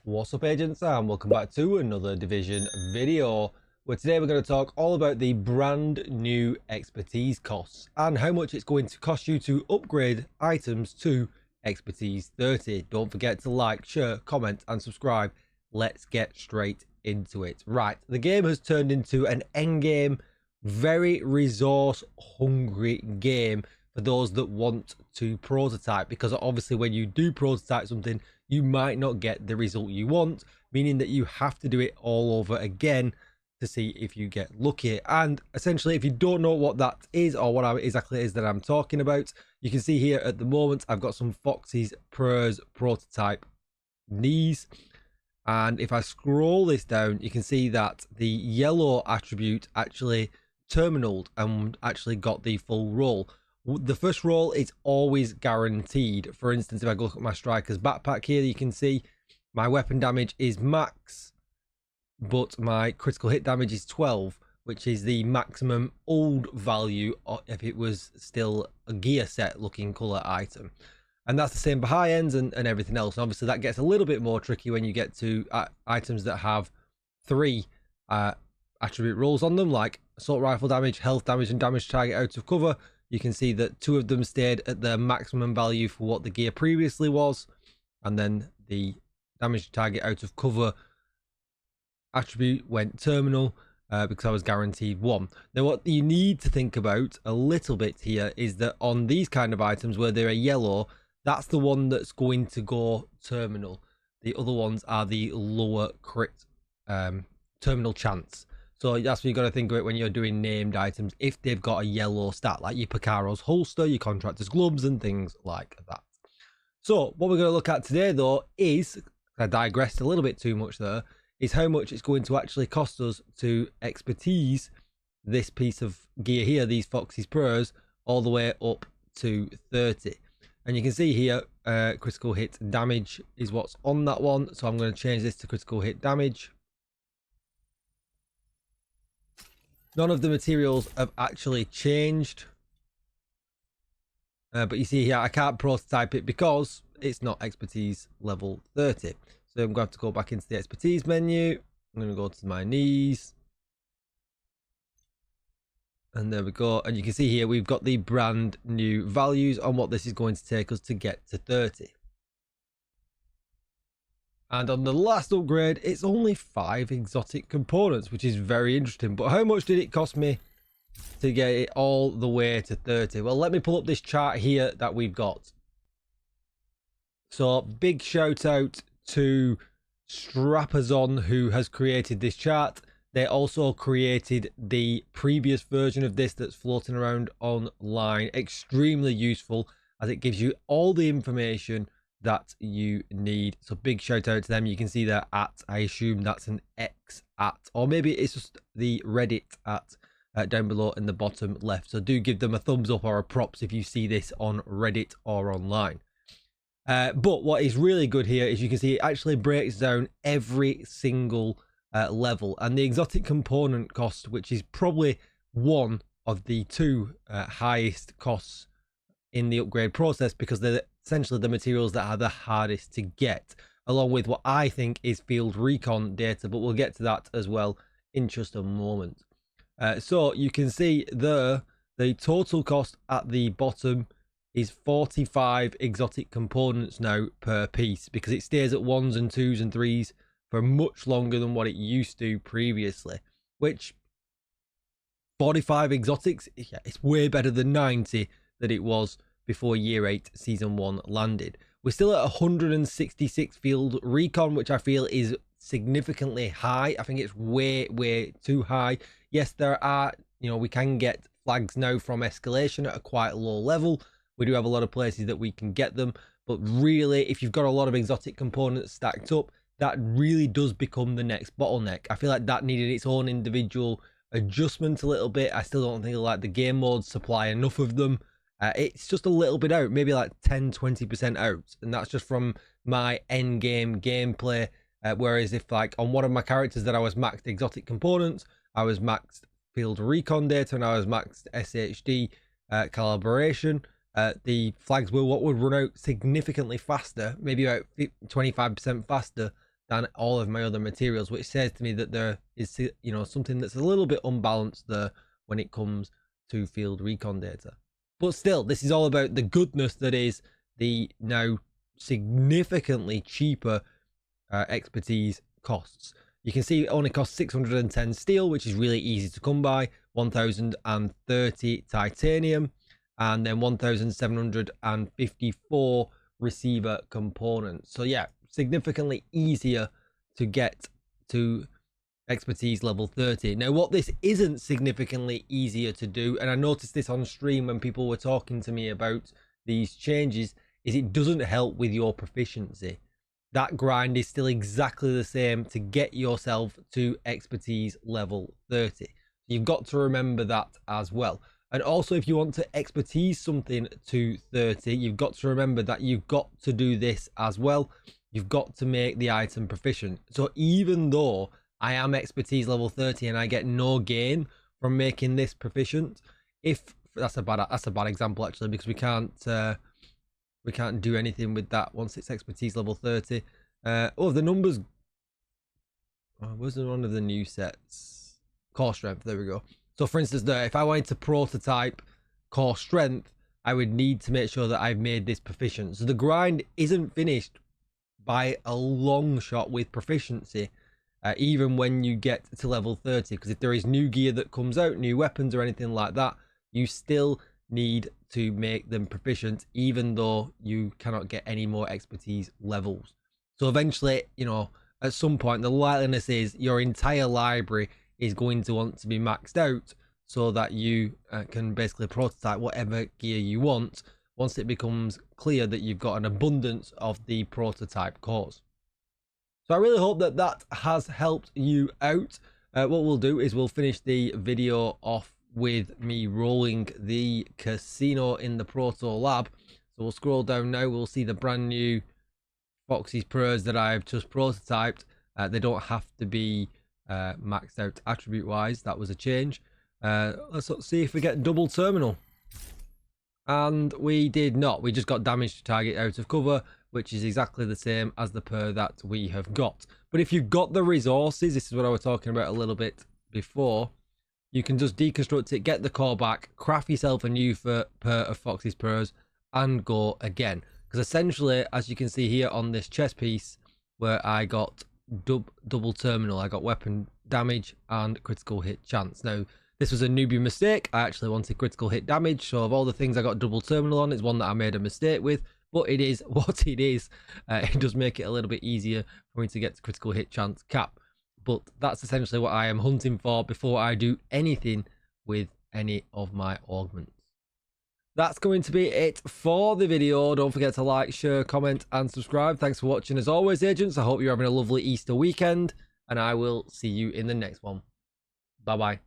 What's up, agents, and welcome back to another Division video, where today we're going to talk all about the brand new expertise costs and how much it's going to cost you to upgrade items to expertise 30. Don't forget to like, share, comment and subscribe. Let's get straight into it. Right, the game has turned into an endgame, very resource hungry game for those that want to prototype, because obviously when you do prototype something, you might not get the result you want, meaning that you have to do it all over again to see if you get lucky. And essentially, if you don't know what that is or what exactly it is that I'm talking about, you can see here at the moment I've got some Foxy's Prers prototype knees, and if I scroll this down, you can see that the yellow attribute actually terminaled and actually got the full roll. The first roll is always guaranteed. For instance, if I go look at my striker's backpack here, you can see my weapon damage is max, but my critical hit damage is 12, which is the maximum old value if it was still a gear set looking colour item. And that's the same for high ends and everything else. And obviously that gets a little bit more tricky when you get to items that have 3 attribute rolls on them, like assault rifle damage, health damage and damage target out of cover. You can see that 2 of them stayed at their maximum value for what the gear previously was, and then the damage target out of cover attribute went terminal because I was guaranteed 1. Now what you need to think about a little bit here is that on these kind of items where they're a yellow, that's the one that's going to go terminal. The other ones are the lower crit terminal chance. So that's what you got to think of it when you're doing named items, if they've got a yellow stat, like your Picaro's holster, your contractor's gloves and things like that. So what we're going to look at today though is, I digressed a little bit too much there, is how much it's going to actually cost us to expertise this piece of gear here, these Foxy's Prers, all the way up to 30. And you can see here, critical hit damage is what's on that one. So I'm going to change this to critical hit damage. None of the materials have actually changed. But you see here, I can't prototype it because it's not expertise level 30. So I'm going to have to go back into the expertise menu. I'm going to go to my knees. And there we go. And you can see here, we've got the brand new values on what this is going to take us to get to 30. And on the last upgrade, it's only 5 exotic components, which is very interesting. But how much did it cost me to get it all the way to 30? Well, let me pull up this chart here that we've got. So big shout out to Strapazon, who has created this chart. They also created the previous version of this that's floating around online. Extremely useful, as it gives you all the information that you need. So big shout out to them. You can see that at, I assume that's an X at, or maybe it's just the Reddit at down below in the bottom left. So do give them a thumbs up or a props if you see this on Reddit or online. But what is really good here is you can see it actually breaks down every single level, and the exotic component cost, which is probably one of the 2 highest costs in the upgrade process, because they're essentially the materials that are the hardest to get, along with what I think is field recon data, but we'll get to that as well in just a moment. So you can see there, the total cost at the bottom is 45 exotic components now per piece, because it stays at 1s and 2s and 3s for much longer than what it used to previously, which 45 exotics, yeah, it's way better than 90 that it was before year 8 season 1 landed. We're still at 166 field recon, which I feel is significantly high. I think it's way too high. Yes, there are, we can get flags now from escalation at a quite low level. We do have a lot of places that we can get them, but really, if you've got a lot of exotic components stacked up, that really does become the next bottleneck. I feel like that needed its own individual adjustment a little bit. I still don't think like the game modes supply enough of them. It's just a little bit out, maybe like 10-20% out, and that's just from my end game gameplay. Whereas if like on one of my characters that I was maxed exotic components, I was maxed field recon data, and I was maxed SHD calibration, the flags will what would run out significantly faster, maybe about 25% faster than all of my other materials, which says to me that there is, you know, something that's a little bit unbalanced there when it comes to field recon data. But still, this is all about the goodness that is the now significantly cheaper expertise costs. You can see it only costs 610 steel, which is really easy to come by, 1030 titanium, and then 1754 receiver components. So yeah, significantly easier to get to expertise level 30. Now, what this isn't significantly easier to do, and I noticed this on stream when people were talking to me about these changes, is it doesn't help with your proficiency. That grind is still exactly the same to get yourself to expertise level 30. You've got to remember that as well. And also, if you want to expertise something to 30, you've got to remember that you've got to do this as well. You've got to make the item proficient. So even though I am expertise level 30 and I get no gain from making this proficient, if that's a bad example actually, because we can't do anything with that once it's expertise level 30. Oh, the numbers. Where's one of the new sets? Core strength. There we go. So, for instance, there, if I wanted to prototype core strength, I would need to make sure that I've made this proficient. So the grind isn't finished by a long shot with proficiency, even when you get to level 30. Because if there is new gear that comes out, new weapons or anything like that, you still need to make them proficient, even though you cannot get any more expertise levels. So eventually, you know, at some point, the likeliness is your entire library is going to want to be maxed out so that you can basically prototype whatever gear you want once it becomes clear that you've got an abundance of the prototype cores. So I really hope that that has helped you out. What we'll do is we'll finish the video off with me rolling the casino in the Proto Lab. So we'll scroll down now. We'll see the brand new Foxy's Pros that I've just prototyped. They don't have to be maxed out attribute wise. That was a change. Let's see if we get double terminal. And we did not. We just got damage to target out of cover, which is exactly the same as the per that we have got. But if you've got the resources, this is what I was talking about a little bit before, you can just deconstruct it, get the core back, craft yourself a new per of Foxy's Pros, and go again. Because essentially, as you can see here on this chest piece, where I got double terminal, I got weapon damage and critical hit chance. Now, this was a newbie mistake. I actually wanted critical hit damage, so of all the things I got double terminal on, it's one that I made a mistake with, but it is what it is. It does make it a little bit easier for me to get to critical hit chance cap. But that's essentially what I am hunting for before I do anything with any of my augments. That's going to be it for the video. Don't forget to like, share, comment, and subscribe. Thanks for watching as always, agents. I hope you're having a lovely Easter weekend, and I will see you in the next one. Bye-bye.